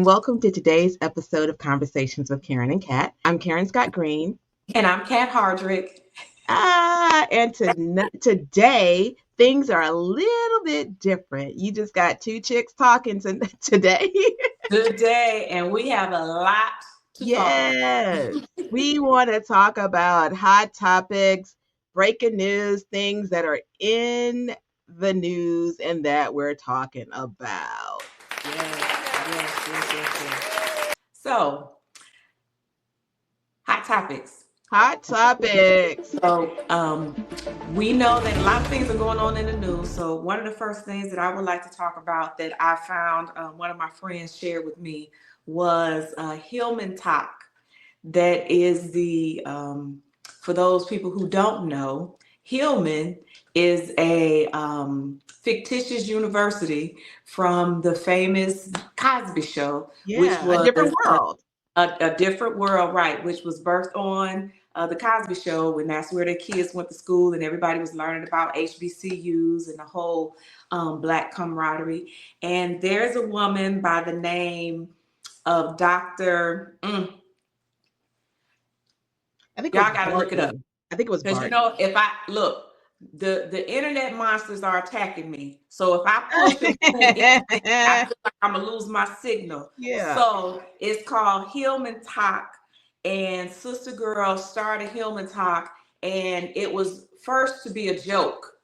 and welcome to today's episode of Conversations with Karen and Kat. I'm Karen Scott Green. And I'm Kat Hardrick. Today, things are a little bit different. You just got two chicks talking today. Today, and we have a lot to talk about. Yes, we want to talk about hot topics, breaking news, things that are in the news and that we're talking about. Yes. So, hot topics. Hot topics. So, we know that a lot of things are going on in the news. So, one of the first things that I would like to talk about that I found one of my friends shared with me was Hillman Talk. That is for those people who don't know, Hillman is a fictitious university from the famous Cosby Show, which Yeah, a was different world. a different world, right? Which was birthed on the Cosby Show, and that's where the kids went to school, and everybody was learning about HBCUs and the whole Black camaraderie. And there's a woman by the name of Dr. I think Y'all gotta look it up. I think it was Because if I look, the internet monsters are attacking me. So if I push them I feel like I'm gonna lose my signal. Yeah. So it's called Hillman Talk, and Sister Girl started Hillman Talk, and it was first to be a joke.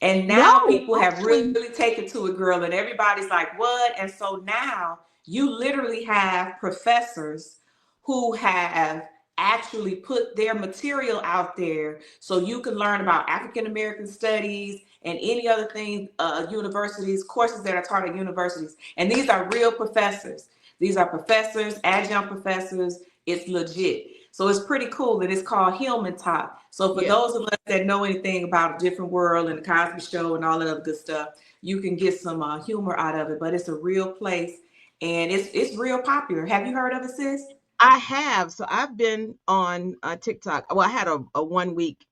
And now people have really taken to it, girl, and everybody's like, what? And so now you literally have professors who have actually put their material out there so you can learn about African American studies and any other thing, universities, courses that are taught at universities. And these are real professors. These are professors, adjunct professors. It's legit. So it's pretty cool, and it's called Hillman Talk. So for those of us that know anything about a different world and the Cosby Show and all that other good stuff, you can get some humor out of it. But it's a real place, and it's real popular. Have you heard of it, sis? I have. So I've been on TikTok. Well, I had a 1 week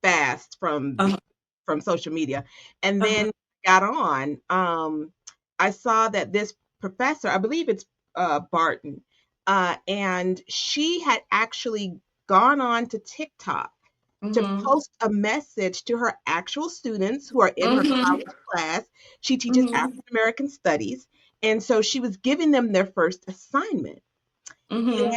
fast from social media, and then got on. I saw that this professor, I believe it's Barton, and she had actually gone on to TikTok to post a message to her actual students who are in her college class. She teaches African American studies, and so she was giving them their first assignment. And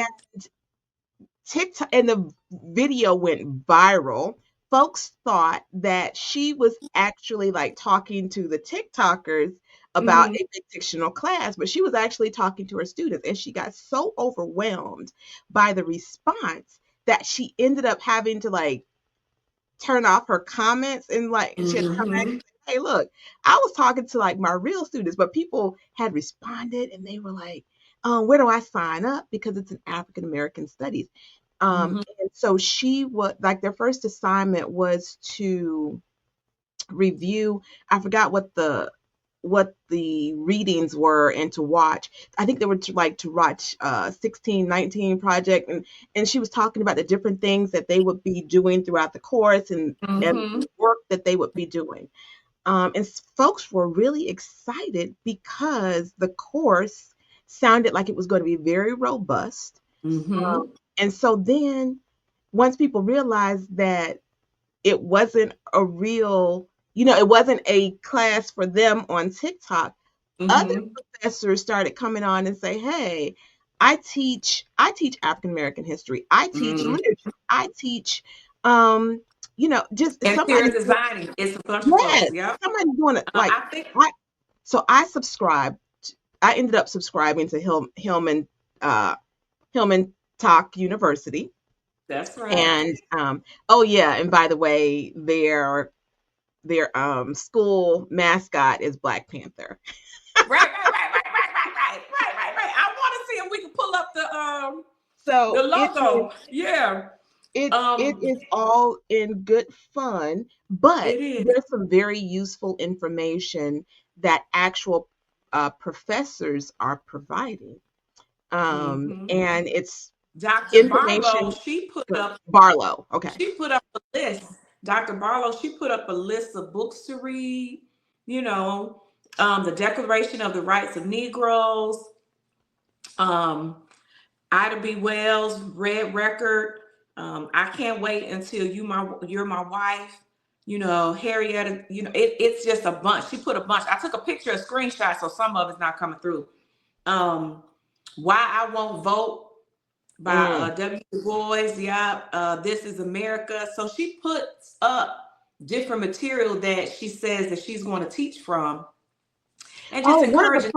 TikTok, and the video went viral. Folks thought that she was actually like talking to the TikTokers about a fictional class, but she was actually talking to her students, and she got so overwhelmed by the response that she ended up having to like turn off her comments, and like she had to come back and say, hey, look, I was talking to like my real students, but people had responded and they were like, where do I sign up? Because it's an African American studies. And so she was like, their first assignment was to review, I forgot what the readings were, and to watch, I think they were to watch 1619 project, and she was talking about the different things that they would be doing throughout the course, and work that they would be doing. And folks were really excited because the course sounded like it was going to be very robust. And so then once people realized that it wasn't a real, it wasn't a class for them on TikTok, other professors started coming on and say, hey, I teach African American history. I teach literature. I teach, just somebody designing. It's a bunch of folks. Yep. Somebody doing it. Like I ended up subscribing to Hillman Talk University. That's right. And and by the way, their school mascot is Black Panther. Right. I want to see if we can pull up the logo. It is all in good fun, but there's some very useful information that actual professors are providing. And it's Dr. Barlow, she put up Barlow. Okay. She put up a list. Dr. Barlow, she put up a list of books to read, the Declaration of the Rights of Negroes, Um, Ida B. Wells, Red Record. I can't wait until you're my wife. Harrietta. It's just a bunch. She put a bunch. I took a picture, a screenshot, so some of it's not coming through. Why I Won't Vote by Mm. W. Du Bois. Yeah, This Is America. So she puts up different material that she says that she's going to teach from, and just Oh, encouraging.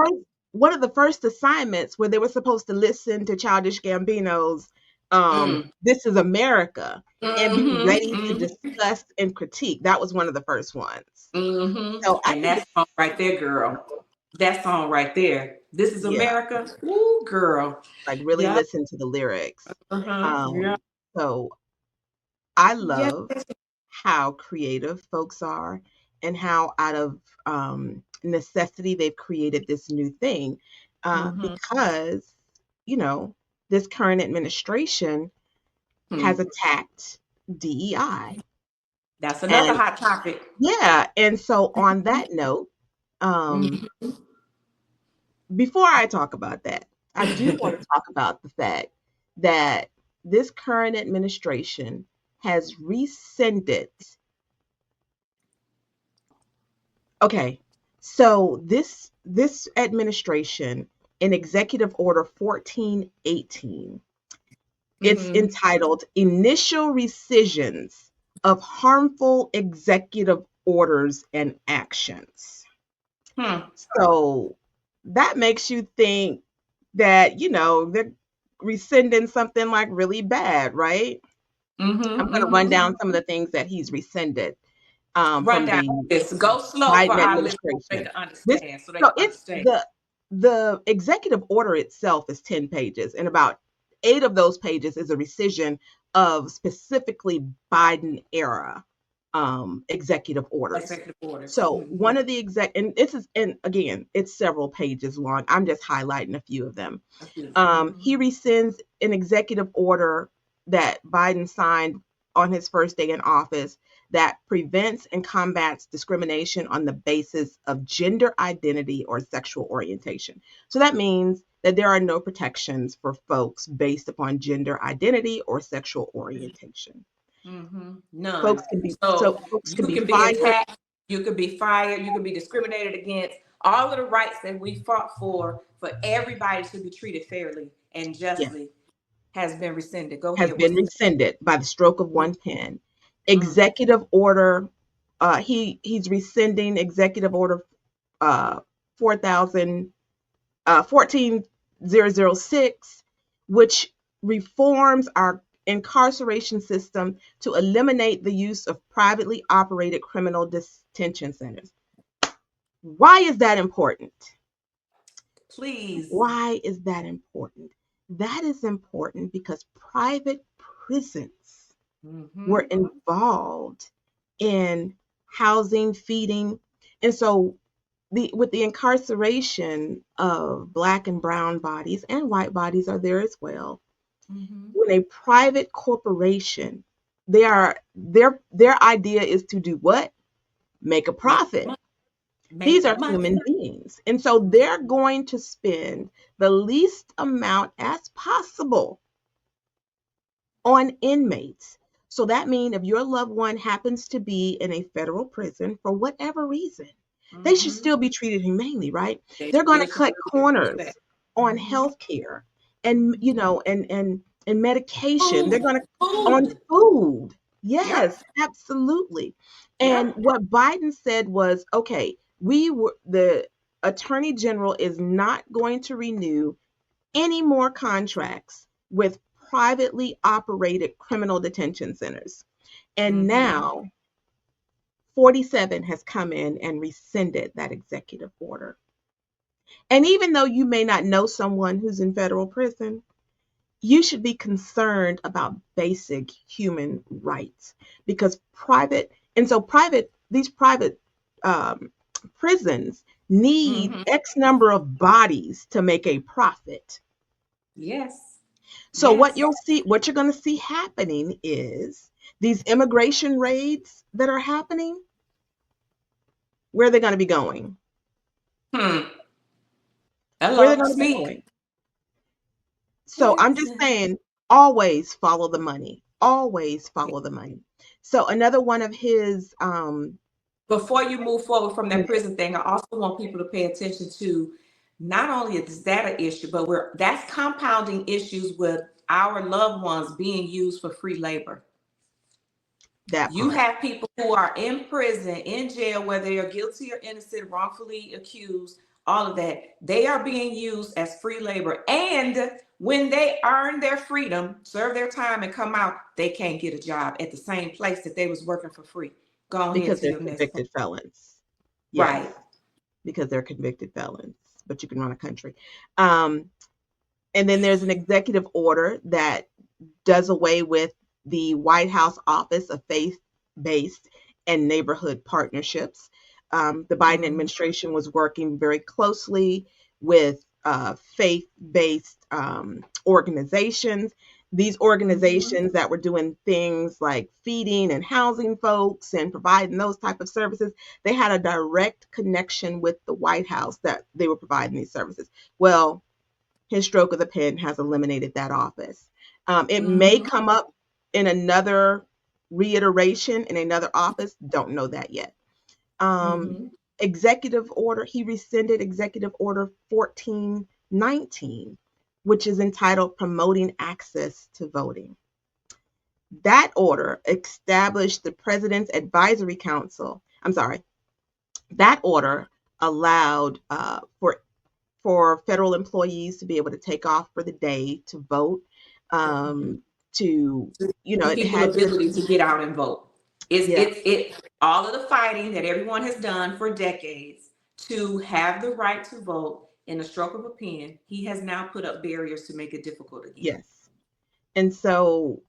one of the first assignments where they were supposed to listen to Childish Gambino's Mm. This Is America and be Mm-hmm, ready to mm-hmm, discuss and critique. That was one of the first ones. mm-hmm. So I And think that it's, song right there, girl. That song right there. This Is yeah, America. Ooh, girl. like really Yeah. listen to the lyrics. Uh-huh. Yeah. So I Yes. love how creative folks are and how out of necessity they've created this new thing Mm-hmm. because, you know, this current administration has Hmm. attacked DEI. That's another And hot topic. yeah, and so on that note, um, Mm-hmm. before I talk about that, I do want to talk about the fact that this current administration has rescinded. Okay, so this administration in Executive Order 1418, it's Mm-hmm. entitled Initial Rescissions of Harmful Executive Orders and Actions. Hmm. So that makes you think that, they're rescinding something like really bad, right? I'm Mm-hmm. going to run Mm-hmm. down some of the things that he's rescinded Run from down the this. Go slow for Biden our listeners so they administration. can This understand. So they so can it's understand. the executive order itself is 10 pages, and about 8 of those pages is a rescission of specifically Biden era executive orders. Executive orders. So Mm-hmm. one of the and this is, and again, it's several pages long. I'm just highlighting a few of them. Mm-hmm. He rescinds an executive order that Biden signed on his first day in office that prevents and combats discrimination on the basis of gender identity or sexual orientation. So that means that there are no protections for folks based upon gender identity or sexual orientation. Mm-hmm. None. Folks can You be can be fired. attacked, you can be fired, you can be discriminated against. All of the rights that we fought for everybody to be treated fairly and Yeah, justly has been rescinded. Go has ahead. been What's the rescinded by the stroke of one pen. mm, Executive order. He's rescinding executive order 4000 14006, which reforms our incarceration system to eliminate the use of privately operated criminal detention centers. Why is that important? please? Why is that important? That is important because private prisons were Mm-hmm. involved in housing, feeding. And so with the incarceration of black and brown bodies and white bodies are there as well. Mm-hmm. When a private corporation, their idea is to do what? Make a Make profit. money. These Make are money. human beings. And so they're going to spend the least amount as possible on inmates. So that means if your loved one happens to be in a federal prison for whatever reason, they should Mm-hmm. still be treated humanely, right? They They're should going get to a cut community corners respect. on Mm-hmm. health care and and medication. They're Food. going to on Food. food. Yep. Yes, absolutely. And Yep. what Biden said was, okay, the attorney general is not going to renew any more contracts with privately operated criminal detention centers. And Mm-hmm. now 47 has come in and rescinded that executive order. And even though you may not know someone who's in federal prison, you should be concerned about basic human rights because these private um, prisons need Mm-hmm. X number of bodies to make a profit. Yes. So Yes. what you're going to see happening is these immigration raids that are happening, where are they going to be going? Hmm. Where are they Hello. going to be Speak. going? So I'm Yes. just saying, always follow the money. Always follow the money. So another one of his Before you move forward from go that ahead. prison thing, I also want people to pay attention to not only is that an issue, but that's compounding issues with our loved ones being used for free labor. That You part. have people who are in prison, in jail, whether they are guilty or innocent, wrongfully accused, all of that. They are being used as free labor. And when they earn their freedom, serve their time, and come out, they can't get a job at the same place that they was working for free. Go ahead Because to they're your next point. convicted felons. Yes, Right. because they're convicted felons, but you can run a country. Um, and then there's an executive order that does away with the White House Office of Faith Based and Neighborhood Partnerships. The Biden Mm-hmm. administration was working very closely with faith based organizations. These Mm-hmm. organizations that were doing things like feeding and housing folks and providing those type of services, they had a direct connection with the White House that they were providing these services. Well, his stroke of the pen has eliminated that office. It may Mm-hmm. come up in another reiteration in another office. Don't know that yet. Um, Mm-hmm. Executive order, he rescinded Executive Order 1419, which is entitled Promoting Access to Voting. That order established the President's Advisory Council. I'm sorry, that order allowed for federal employees to be able to take off for the day to vote. Mm-hmm. To Give it people had to, ability to get out and vote. yeah, It's all of the fighting that everyone has done for decades to have the right to vote in a stroke of a pen. He has now put up barriers to make it difficult again. yes. And so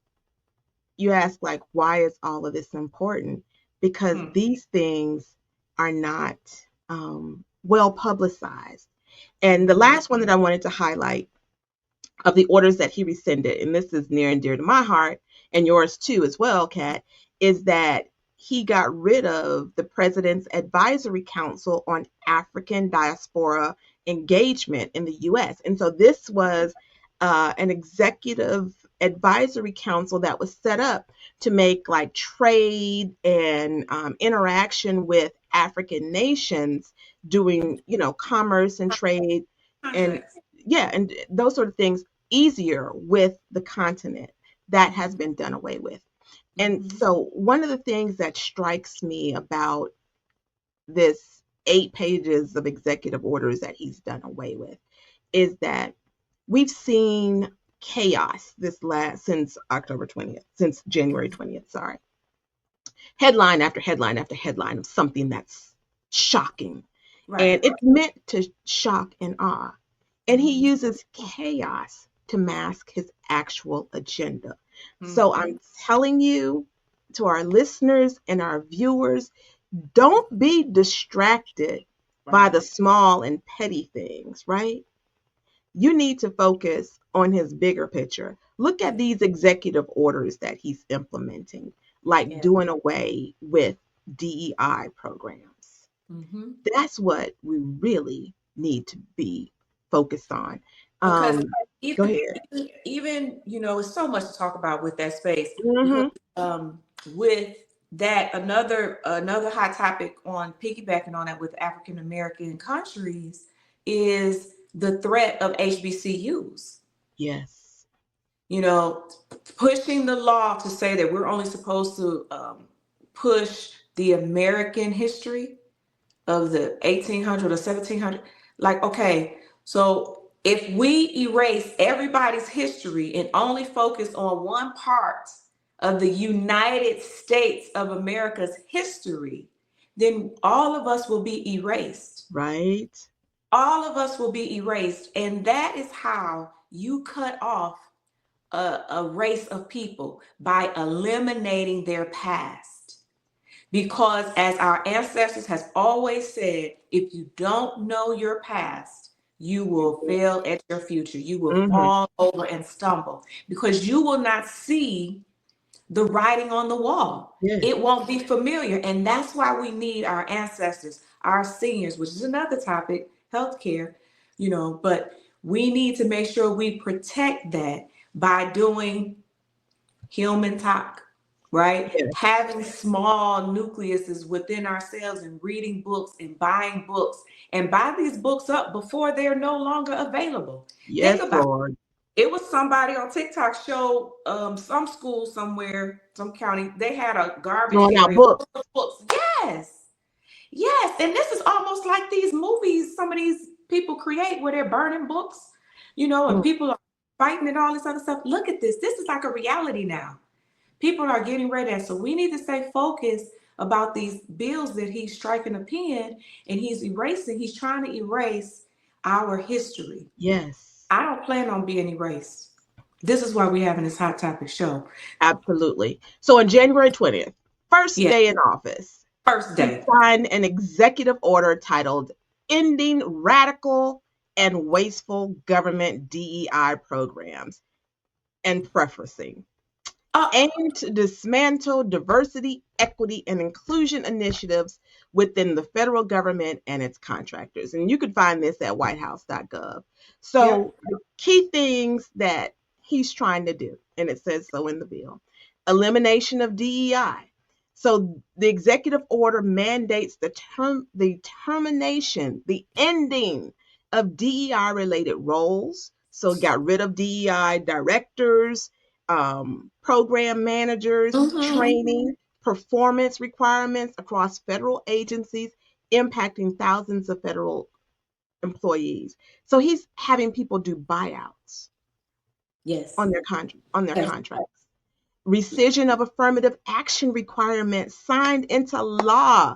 you ask, like, why is all of this important? Because Hmm. these things are not well publicized. And the Mm-hmm. last one that I wanted to highlight of the orders that he rescinded, and this is near and dear to my heart and yours too as well, Kat, is that he got rid of the President's Advisory Council on African Diaspora Engagement in the US. And so this was an executive advisory council that was set up to make like trade and interaction with African nations doing, commerce and trade and Contracts. yeah, and those sort of things easier with the continent. That has Mm-hmm. been done away with. And Mm-hmm. so, one of the things that strikes me about this 8 pages of executive orders that he's done away with is that we've seen chaos this last since October 20th, since January 20th, sorry. Headline after headline after headline of something that's shocking. And Right. it's meant to shock and awe. And he Mm-hmm. uses chaos to mask his actual agenda. So Mm-hmm. I'm telling you, to our listeners and our viewers, don't be distracted by Right. the small and petty things, right? You need to focus on his bigger picture. Look at Yeah. these executive orders that he's implementing, like Yeah. doing away with DEI programs. Mm-hmm. That's what we really need to be focused on. Because Um, Go even ahead. even it's so much to talk about with that space because Hmm. with that another hot topic on piggybacking on that with African American countries is the threat of HBCUs. Yes. You know, pushing the law to say that we're only supposed to push the American history of the 1800 or 1700. Like, okay, so if we erase everybody's history and only focus on one part of the United States of America's history, then all of us will be erased. Right. All of us will be erased. And that is how you cut off a race of people, by eliminating their past. Because as our ancestors has always said, if you don't know your past, you will fail at your future. You will Hmm. fall over and stumble because you will not see the writing on the wall. Yes. It won't be familiar. And that's why we need our ancestors, our seniors, which is another topic, healthcare, but We need to make sure we protect that by doing human talk, right? Yes. Having small nucleuses within ourselves and reading books and buying books and buy these books up before they're no longer available. Think Yes, about Lord. it. Was somebody on TikTok showed some school somewhere, some county, they had a garbage Throwing out area books. full of books. Yes. Yes, and this is almost like these movies some of these people create where they're burning books, and Mm, people are fighting and all this other stuff. Look at this. This is like a reality now. People are getting ready. And so we need to stay focused about these bills that he's striking a pen and he's trying to erase our history. yes. I don't plan on being erased. This is why we're having this hot topic show. Absolutely. So on January 20th, first Yeah, day in office, first he day. signed an executive order titled Ending Radical and Wasteful Government DEI Programs and Preferencing, Uh, aimed to dismantle diversity, equity, and inclusion initiatives within the federal government and its contractors. And you can find this at whitehouse.gov. yep. So, the key things that he's trying to do, and it says so in the bill: elimination of DEI. So, the executive order mandates the termination, the ending of DEI related roles. So, got rid of DEI directors, program managers, Mm-hmm. training, performance requirements across federal agencies, impacting thousands of federal employees. So he's having people do buyouts Yes. on on their Yes. contracts. Rescission of affirmative action requirements signed into law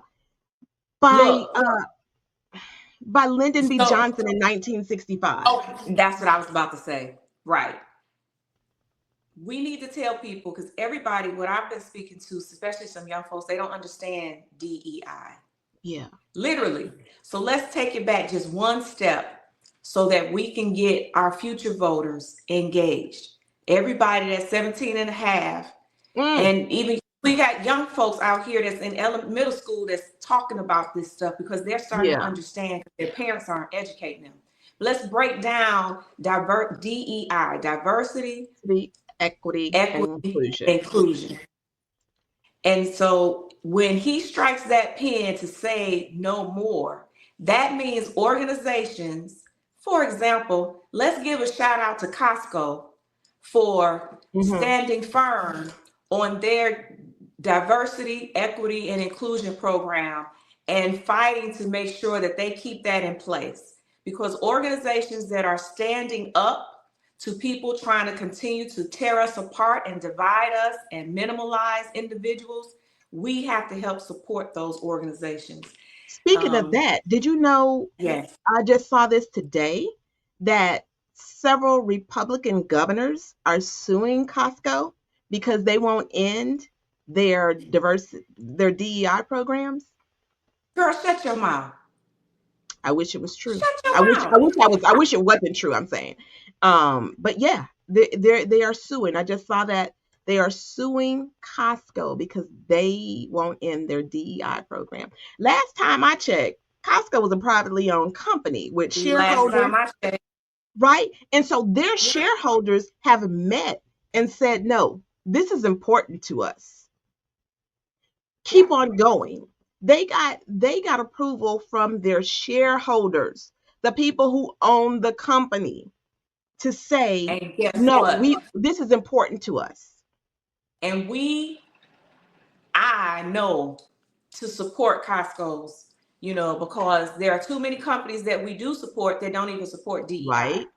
by Look, uh, by Lyndon B. so Johnson in 1965. oh, that's what I was about to say. Right. We need to tell people because everybody, what I've been speaking to, especially some young folks, they don't understand DEI. Yeah. Literally. So let's take it back just one step so that we can get our future voters engaged. Everybody that's 17 and a half, Mm, and even we got young folks out here that's in middle school that's talking about this stuff because they're starting to yeah. understand because their parents aren't educating them. Let's break down DEI, diversity, The equity and equity, inclusion. and inclusion. And so when he strikes that pen to say no more, that means organizations, for example, let's give a shout out to Costco for Hmm. standing firm on their diversity, equity, and inclusion program and fighting to make sure that they keep that in place. Because organizations that are standing up to people trying to continue to tear us apart and divide us and minimalize individuals, we have to help support those organizations. Speaking of Um, that, did you know yes. I just saw this today that several Republican governors are suing Costco because they won't end their DEI programs. Girl, shut your mouth. I wish it was true. Shut your I wish I mouth. wish I wish it wasn't true, I'm saying. But yeah, they are suing. I just saw that they are suing Costco because they won't end their DEI program. Last time I checked, Costco was a privately owned company with Last shareholders, time I checked. right? And so their Yeah. shareholders have met and said, no, this is important to us. Yeah. Keep on going. They got approval from their shareholders, the people who own the company, to say, And guess no, what? we this is important to us. And I know to support Costco's, because there are too many companies that we do support that don't even support DEI. Right?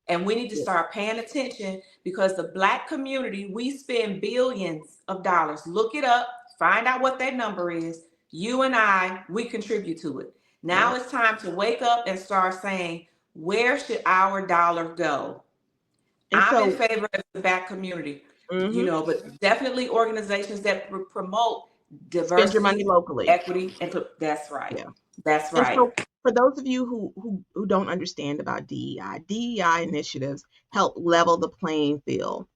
And we need to Yeah. start paying attention because the Black community, we spend billions of dollars. Look it up, find out what that number is. You and I, we contribute to it. Now Yeah. it's time to wake up and start saying, where should our dollar go? And I'm in so, favor of the Black community, mhm, but definitely organizations that promote spend your money diversity, locally. equity, and that's right. Yeah. That's And right. so, for those of you who don't understand about DEI, DEI initiatives help level the playing field.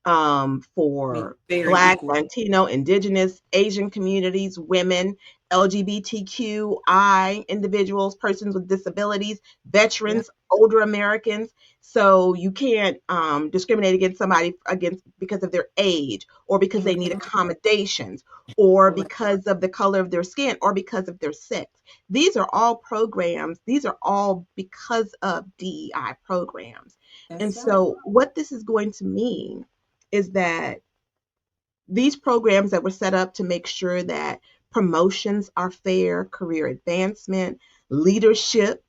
for Very Black, equal. Latino, Indigenous, Asian communities, women, LGBTQI individuals, persons with disabilities, Yeah. veterans, older Americans. So you can't discriminate against somebody against because of their age or because they need Mm-hmm. accommodations or Correct. because of the color of their skin or because of their sex. These are all programs. These are all because of DEI programs. And That's right. so what this is going to mean is that these programs that were set up to make sure that promotions are fair, career advancement, leadership,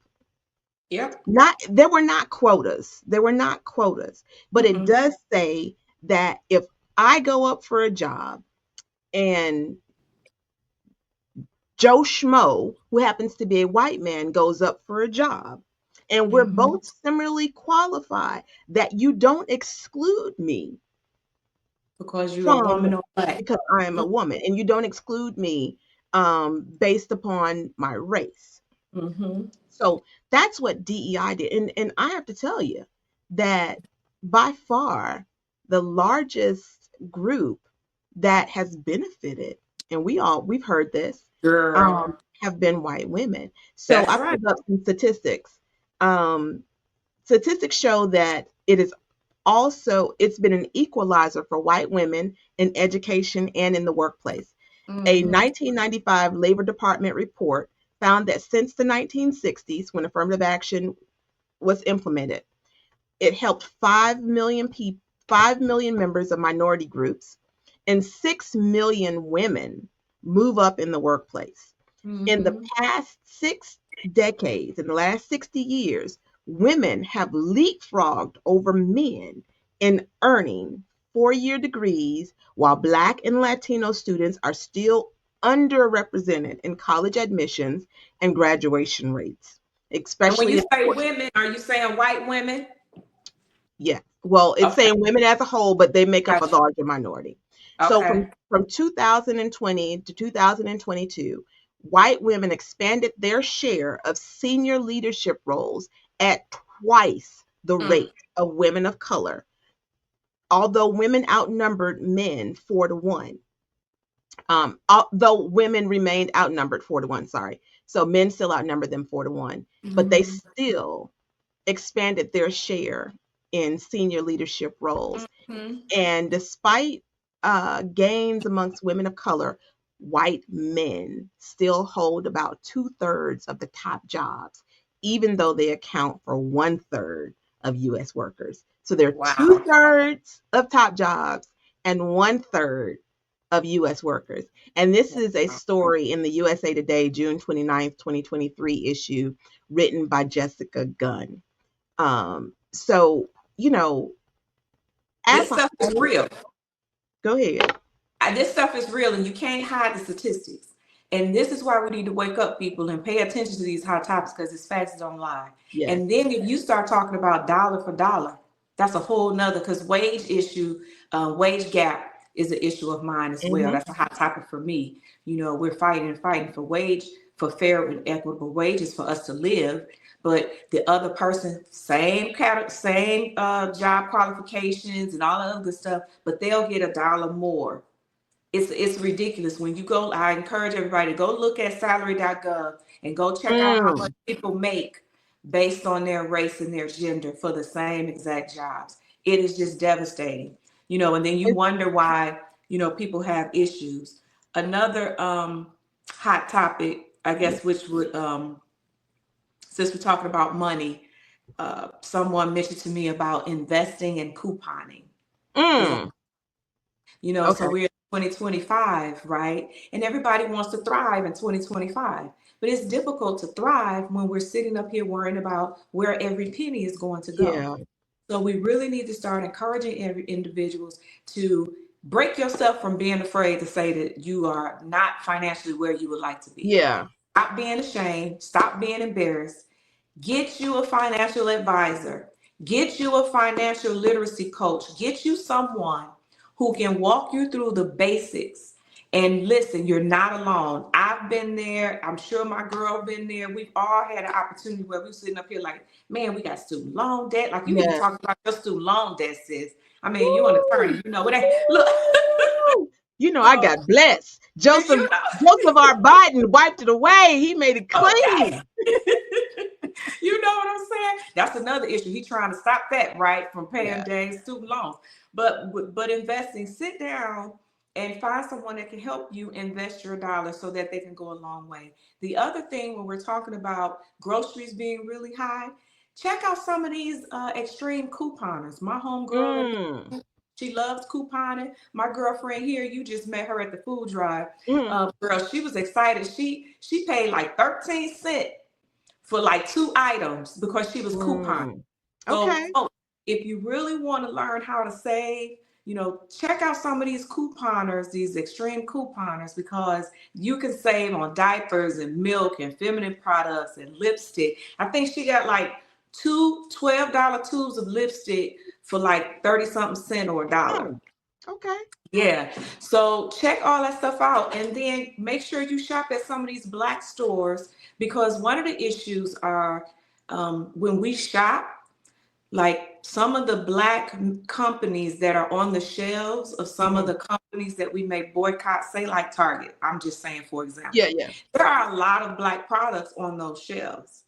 Yep. not there were not quotas. There were not quotas. But it Mm-mm. does say that if I go up for a job and Joe Schmo, who happens to be a white man, goes up for a job, and we're Mm-hmm. both similarly qualified, that you don't exclude me Because you're a from woman or black. because I am a woman, and you don't exclude me based upon my race. Mm-hmm. So that's what DEI did, and I have to tell you that by far the largest group that has benefited, and we've heard this, Girl. have been white women. So That's I right. pulled up some statistics. Um, Statistics show that it's been an equalizer for white women in education and in the workplace. A Mm-hmm. 1995 Labor Department report found that since the 1960s, when affirmative action was implemented, it helped 5 million people, 5 million members of minority groups, and 6 million women move up in the workplace. In the Mm-hmm. past 6 decades, in the last 60 years, women have leapfrogged over men in earning 4-year degrees, while Black and Latino students are still underrepresented in college admissions and graduation rates, And when especially you in say women, are you saying white women? yeah. Well, it's Okay. saying women as a whole, but they make up a Gotcha. larger minority. So Okay. from 2020 to 2022, white women expanded their share of senior leadership roles at twice the Mm. rate of women of color, although women outnumbered men 4-1. Although women remained outnumbered 4-1, sorry. So men still outnumbered them 4-1, but they Mm-hmm. still expanded their share in senior leadership roles. Mm-hmm. And despite gains amongst women of color, white men still hold about 2/3 of the top jobs, even though they account for 1/3 of US workers. So they're two Wow. thirds of top jobs and 1/3 of US workers. And this is a story in the USA Today, June 29th, 2023 issue, written by Jessica Gunn. So, you know, as This a stuff is whole, real. go ahead. This stuff is real, and you can't hide the statistics. And this is why we need to wake up, people, and pay attention to these hot topics because it's facts don't lie. Yes. And then if you start talking about dollar for dollar, that's a whole nother because wage gap is an issue of mine as well. Mm-hmm. That's a hot topic for me. You know, we're fighting and fighting for fair and equitable wages for us to live. But the other person, same job qualifications and all that other good stuff, but they'll get $1 more. It's ridiculous. When you go, I encourage everybody to go look at salary.gov and go check out how much Mm. people make based on their race and their gender for the same exact jobs. It is just devastating, and then you It's, wonder why, people have issues. Another hot topic, I guess, which would since we're talking about money, someone mentioned to me about investing and couponing is mm. so Okay. we're in 2025, right? And everybody wants to thrive in 2025. But it's difficult to thrive when we're sitting up here worrying about where every penny is going to go. Yeah. So we really need to start encouraging every individuals to break yourself from being afraid to say that you are not financially where you would like to be. Yeah. Stop being ashamed, stop being embarrassed. Get you a financial advisor. Get you a financial literacy coach. Get you someone who can walk you through the basics. And listen, you're not alone. I've been there. I'm sure my girl been there. We've all had an opportunity where we're sitting up here like, man, we got student loan debt. Like you even Yes. talking about your student loan debt, sis. I mean, you an attorney, you know what I look. Woo! I So got blessed. Joseph you know, Joseph R. Biden wiped it away. He made it okay. clean. You know what I'm saying? That's another issue. He's trying to stop that, right, from paying Yeah. James student loans. But investing, sit down and find someone that can help you invest your dollars so that they can go a long way. The other thing when we're talking about groceries being really high, check out some of these extreme couponers. My homegirl, Mm. she loves couponing. My girlfriend here, you just met her at the food drive. Mm. Girl, she was excited. She paid like 13 cents for like 2 items because she was couponing. Mm. So, Okay. folks, if you really want to learn how to save, check out some of these couponers, these extreme couponers, because you can save on diapers and milk and feminine products and lipstick. I think she got like two $12 tubes of lipstick for like 30 something cent or a dollar. Mm. Okay. Yeah. So check all that stuff out and then make sure you shop at some of these black stores because one of the issues are when we shop, like some of the black companies that are on the shelves of some of Mhm. the companies that we may boycott, say like Target, I'm just saying, for Yeah, example, yeah. there are a lot of black products on those shelves.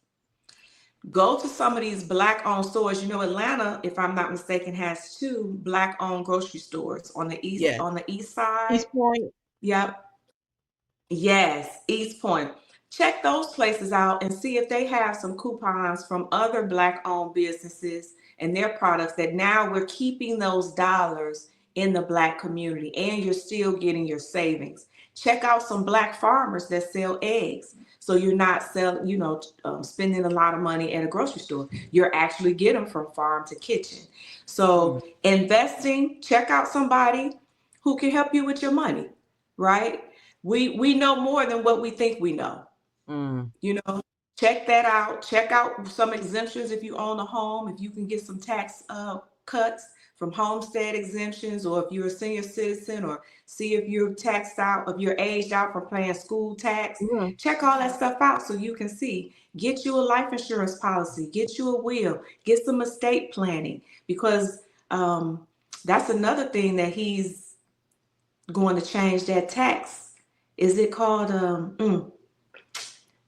Go to some of these black owned stores. Atlanta, if I'm not mistaken, has two black owned grocery stores Yeah. on the east side. East Point. Yep. Yes, East Point. Check those places out and see if they have some coupons from other black owned businesses and their products that now we're keeping those dollars in the black community and you're still getting your savings. Check out some black farmers that sell eggs. So you're not selling, spending a lot of money at a grocery store. You're actually getting from farm to kitchen. Mm. So investing, check out somebody who can help you with your money, right? We know more than what we think we know. Mm. You know, check that out. Check out some exemptions if you own a home, if you can get some tax cuts from homestead exemptions, or if you're a senior citizen, or see if you're taxed out, if you're aged out from paying school tax. Mm. Check all that stuff out so you can see. Get you a life insurance policy, get you a will, get some estate planning, because that's another thing that he's going to change that tax. Is it called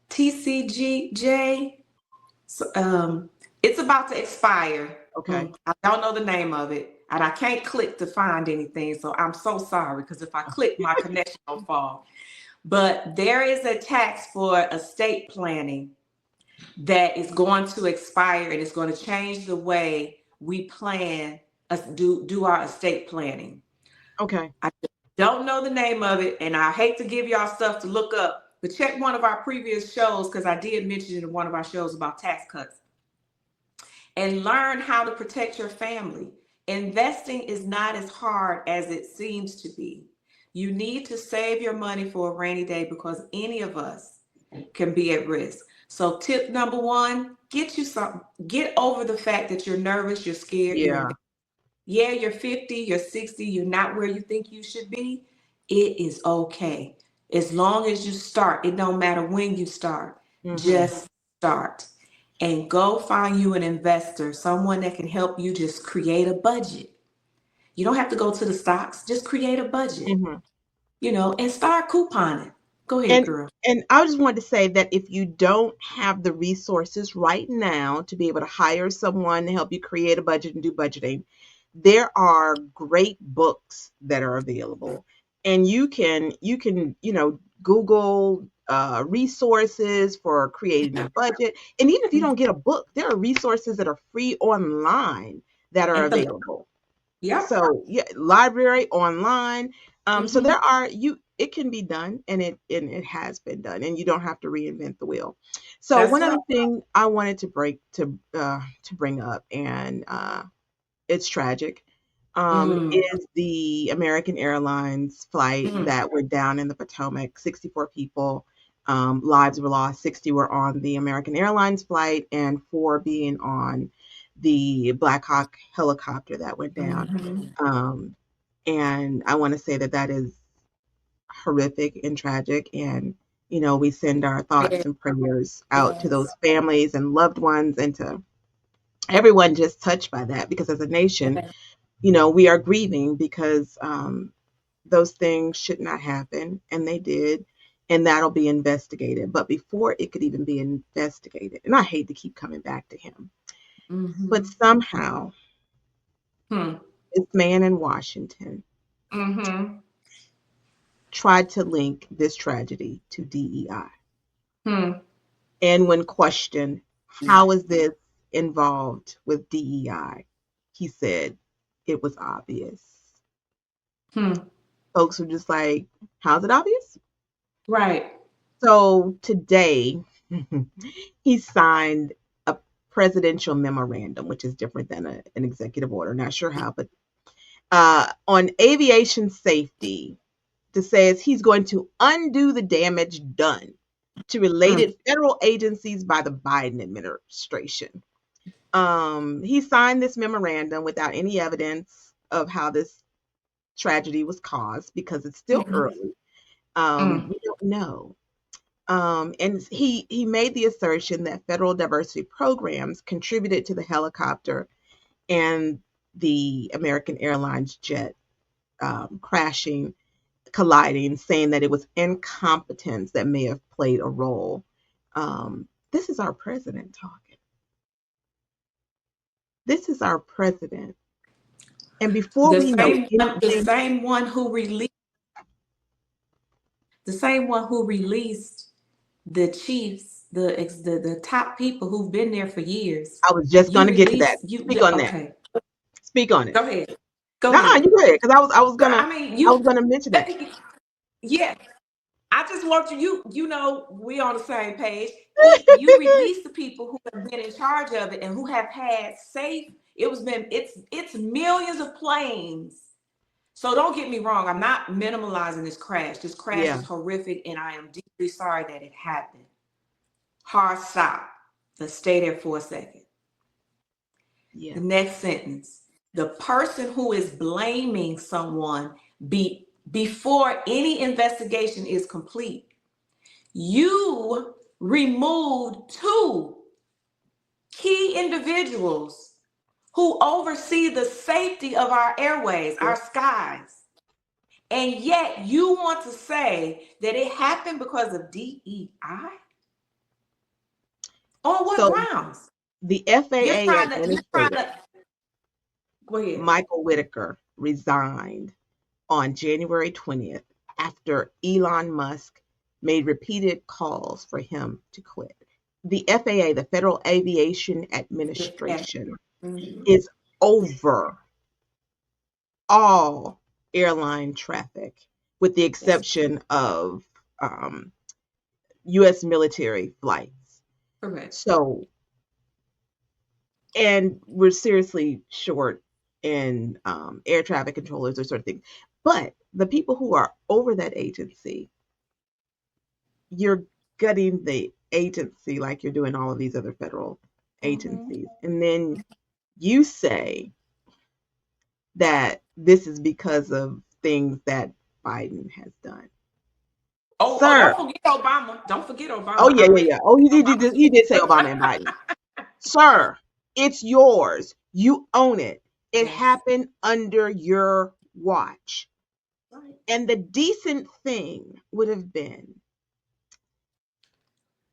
TCGJ? So, it's about to expire. Okay. I don't know the name of it, and I can't click to find anything. So I'm so sorry because if I click, my connection will fall. But there is a tax for estate planning that is going to expire, and it's going to change the way we plan do our estate planning. Okay. I don't know the name of it, and I hate to give y'all stuff to look up, but check one of our previous shows because I did mention it in one of our shows about tax cuts and learn how to protect your family. Investing is not as hard as it seems to be. You need to save your money for a rainy day because any of us can be at risk. So, tip number one, get over the fact that you're nervous, you're scared, Yeah. you're 50, you're 60, you're not where you think you should be. It is okay. As long as you start, it don't matter when you start, Mm-hmm. just start and go find you an investor, someone that can help you just create a budget. You don't have to go to the stocks, just create a budget, Mm-hmm. and start couponing. Go ahead, And girl. and I just wanted to say that if you don't have the resources right now to be able to hire someone to help you create a budget and do budgeting, there are great books that are available. And you can Google resources for creating your budget. And even if you don't get a book, there are resources that are free online that are And available. yep. So yeah, library online. So Hmm. there are you it can be done, and it has been done, and you don't have to reinvent the wheel. So That's one right. other thing I wanted to bring up, and it's tragic, Mm, is the American Airlines flight mm, that went down in the Potomac. 64 people, lives were lost. 60 were on the American Airlines flight, and four being on the Black Hawk helicopter that went down. mhm. Um, and I want to say that that is horrific and tragic. And, we send our thoughts Yes, and prayers out to those yes, families and loved ones and to everyone just touched by that, because as a nation, yes. we are grieving because those things should not happen, and they did, and that'll be investigated. But before it could even be investigated, and I hate to keep coming back to him, but Mm-hmm. somehow Hmm. this man in Washington Mm-hmm. tried to link this tragedy to DEI. Hmm. And when questioned, how is this involved with DEI? He said it was obvious. Hmm. Folks were just like, how's it obvious? Right. So today, he signed a presidential memorandum, which is different than an executive order. Not sure how, but on aviation safety, that says he's going to undo the damage done to Hmm. related federal agencies by the Biden administration. He signed this memorandum without any evidence of how this tragedy was caused because it's still Mm-hmm. early. Mm. We don't know. And he made the assertion that federal diversity programs contributed to the helicopter and the American Airlines jet crashing, colliding, saying that it was incompetence that may have played a role. This is our president talking. This is our president. And before we know The anything, same one who released the chiefs, the top people who've been there for years. I was just You going to get to that. release you. Speak on that. Okay, Speak on it. go ahead. Go Nah, ahead. you go ahead, because I mean, I was gonna mention that. yeah. I just want you know, we on the same page. You release the people who have been in charge of it and who have had safe. It's millions of planes. So don't get me wrong. I'm not minimalizing this crash. This crash Yeah, is horrific, and I am deeply sorry that it happened. Hard stop. Let's stay there for a second. yeah. The next sentence. The person who is blaming someone before any investigation is complete. You removed two key individuals who oversee the safety of our airways, our Yep. skies. And yet you want to say that it happened because of DEI? On what So grounds? the You're FAA trying administrator, to go ahead. Michael Whitaker, resigned on January 20th after Elon Musk made repeated calls for him to quit. The FAA, the Federal Aviation Administration, Mhm. is over all airline traffic, with the Yes, exception of um, U.S. military flights. correct. So, and we're seriously short in air traffic controllers or sort of things. But the people who are over that agency, you're gutting the agency like you're doing all of these other federal Mhm. agencies. And then you say that this is because of things that Biden has done. Oh, Sir, don't forget Obama. Don't forget oh Obama. yeah, I yeah, read yeah. Oh, Obama he too. did say Obama and Biden. Sir, it's yours. You own it. It Yes. happened under your watch. Right. And the decent thing would have been,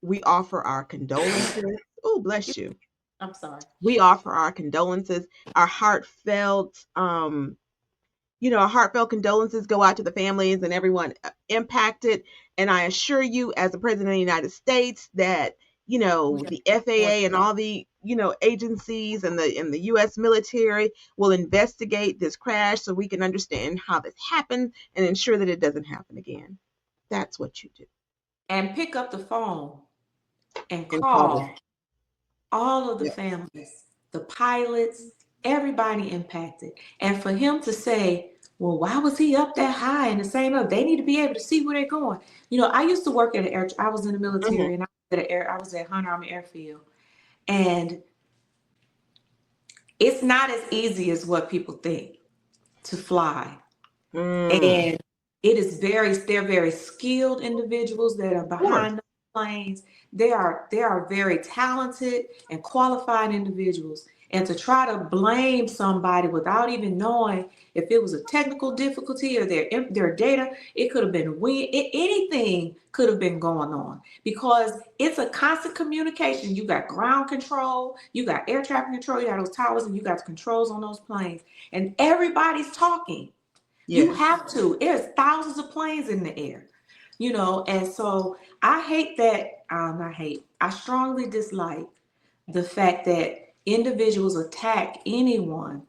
we offer our condolences. Oh, bless you. I'm sorry. We offer our condolences, our heartfelt, our heartfelt condolences go out to the families and everyone impacted. And I assure you, as the president of the United States, that We have the more FAA and to all the agencies and the U.S. military will investigate this crash so we can understand how this happened and ensure that it doesn't happen again. That's what you do. and pick up the phone and And call this. call all of the Yeah. families, the pilots, everybody impacted. And for him to say, well, why was he up that high in the same up? They need to be able to see where they're going. I used to work at an air, I was in the Mhm. military and I was at Hunter Army Airfield. And it's not as easy as what people think to fly. Mm, And they're very skilled individuals that are of course. behind the planes. They are very talented and qualified individuals. And to try to blame somebody without even knowing if it was a technical difficulty or their data, it could have been anything could have been going on, because it's a constant communication. You got ground control, you got air traffic control, you got those towers, and you got the controls on those planes, and everybody's talking. You Yes. have to. There's thousands of planes in the air, and so I hate that. I hate. I strongly dislike the fact that individuals attack anyone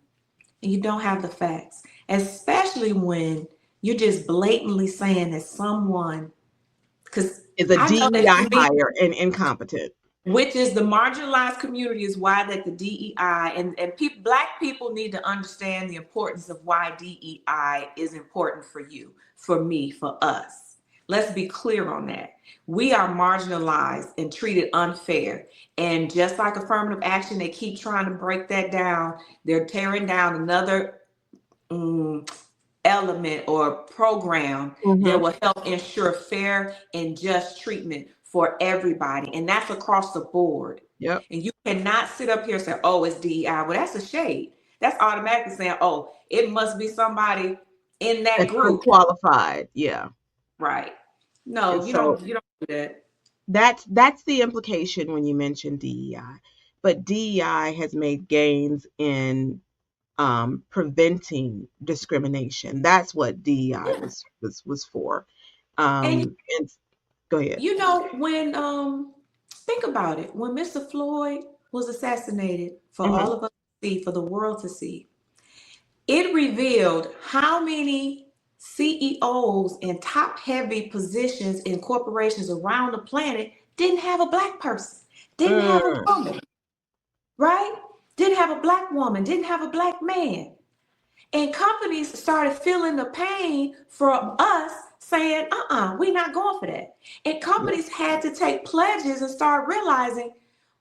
and you don't have the facts, especially when you're just blatantly saying that someone, because Is a I know that DEI you mean, hire and incompetent. which is the marginalized community, is why that the DEI and people, Black people need to understand the importance of why DEI is important for you, for me, for us. Let's be clear on that. We are marginalized and treated unfair. And just like affirmative action, they keep trying to break that down. They're tearing down another element or program that Mm-hmm. will help ensure fair and just treatment for everybody. And that's across the board. Yep. And you cannot sit up here and say, oh, it's DEI. Well, that's a shade. That's automatically saying, oh, it must be somebody in that That's group. unqualified. Yeah. Right. And No, so you don't do that. that's the implication when you mention DEI. But DEI has made gains in preventing discrimination. That's what DEI Yeah. was for. And And go ahead. when think about it, when Mr. Floyd was assassinated for Hmm. all of us to see, for the world to see, it revealed how many CEOs in top heavy positions in corporations around the planet didn't have a Black person, didn't have a Mm, woman, right? Didn't have a Black woman, didn't have a Black man. And companies started feeling the pain from us saying, we're not going for that. And yeah. companies had to take pledges and start realizing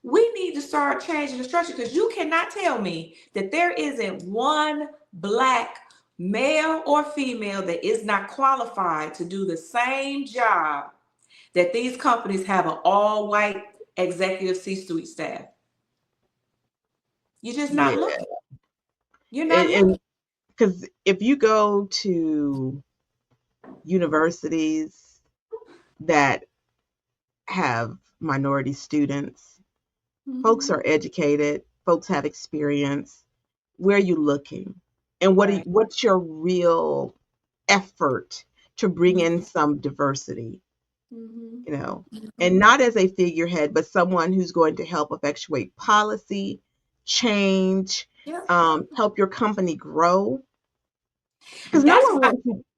we need to start changing the structure, because you cannot tell me that there isn't one Black male or female that is not qualified to do the same job that these companies have an all white executive C-suite staff. You're just not Yeah. looking. You're not And looking. because if you go to universities that have minority students, folks Mhm. are educated, folks have experience. Where are you looking? And Right. what's your real effort to bring in Mhm. some diversity, Mhm. you know, and Mhm. not as a figurehead, but someone who's going to help effectuate policy, change, Yeah. help your company grow. Because That's why.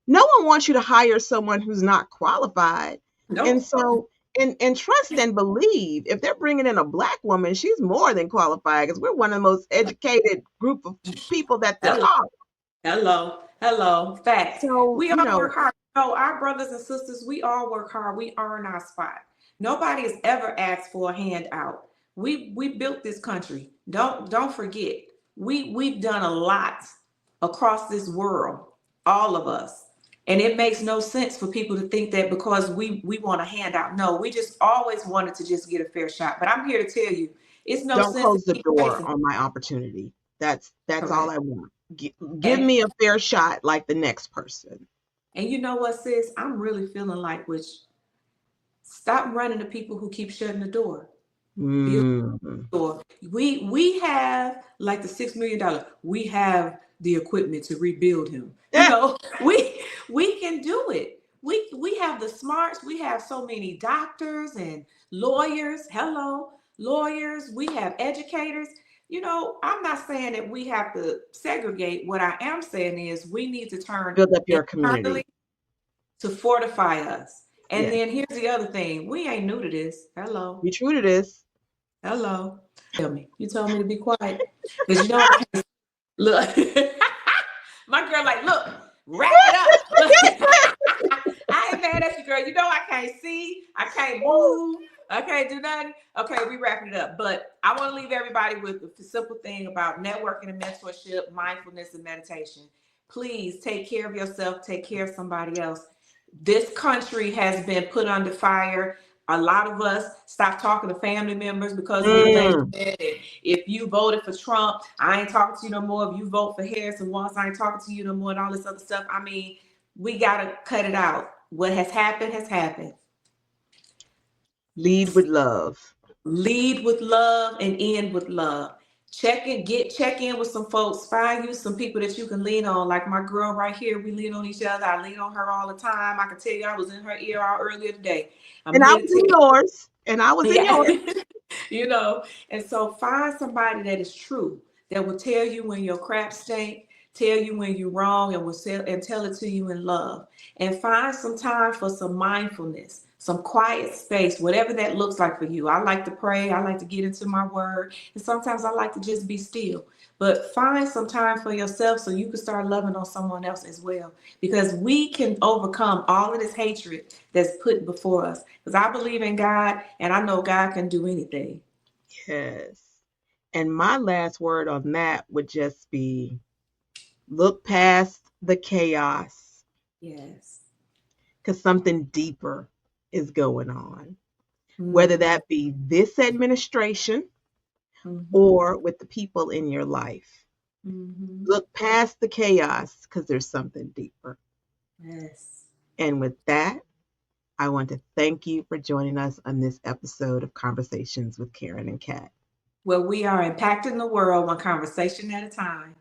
no one wants you to hire someone who's not qualified. And Nope. so, and trust and believe, if they're bringing in a Black woman, she's more than qualified because we're one of the most educated group of people that there Hello. are. Hello. Hello. Facts. So, We all work hard. No, our brothers and sisters, we all work hard. We earn our spot. Nobody has ever asked for a handout. We built this country. Don't forget. We've done a lot across this world, all of us. And it makes no sense for people to think that because we want a handout. No, we just always wanted to just get a fair shot. But I'm here to tell you, it's no don't sense in close the keep door chasing. on my opportunity. That's all Correct. I want. Give And me a fair shot like the next person. and you know what, sis? I'm really feeling like, which, stop running to people who keep shutting the door. Build Mm. the door. We have like the $6 million. We have the equipment to rebuild him. Eh, We can do it. We have the smarts. We have so many doctors and lawyers. Hello, lawyers. We have educators. I'm not saying that we have to segregate. What I am saying is we need to turn build up your internally community. to fortify us. And Yes, then here's the other thing. We ain't new to this. Hello. be true to this. Hello. Tell me. You told me to be quiet. Because I can't look. My girl, like, look, wrap it up. I ain't mad at you, girl. I can't see. I can't move. I can't do nothing. Okay, we wrapping it up. But I want to leave everybody with the simple thing about networking and mentorship, mindfulness and meditation. Please take care of yourself. Take care of somebody else. This country has been put under fire. A lot of us stop talking to family members because of the Mm. election. And if you voted for Trump, I ain't talking to you no more. If you vote for Harris and once, I ain't talking to you no more, and all this other stuff. I mean, we gotta cut it out. What has happened has happened. Lead with love. Lead with love and end with love. Check in with some folks. Find you some people that you can lean on. Like my girl right here, we lean on each other. I lean on her all the time. I can tell you, I was in her ear all earlier today. I'm And I here to was in tell yours. And I was you. in yours. Yeah. You know, and so find somebody that is true, that will tell you when your crap stink, tell you when you're wrong, and tell it to you in love. And find some time for some mindfulness, some quiet space, whatever that looks like for you. I like to pray, I like to get into my word, and sometimes I like to just be still. But find some time for yourself so you can start loving on someone else as well, because we can overcome all of this hatred that's put before us. Because I believe in God, and I know God can do anything. Yes. And my last word on that would just be look past the chaos Yes. because something deeper is going on, whether Mm-hmm. that be this administration Mm-hmm. or with the people in your life. Mm-hmm. Look past the chaos because there's something deeper. Yes. And with that, I want to thank you for joining us on this episode of Conversations with Karen and Kat. Well, we are impacting the world one conversation at a time.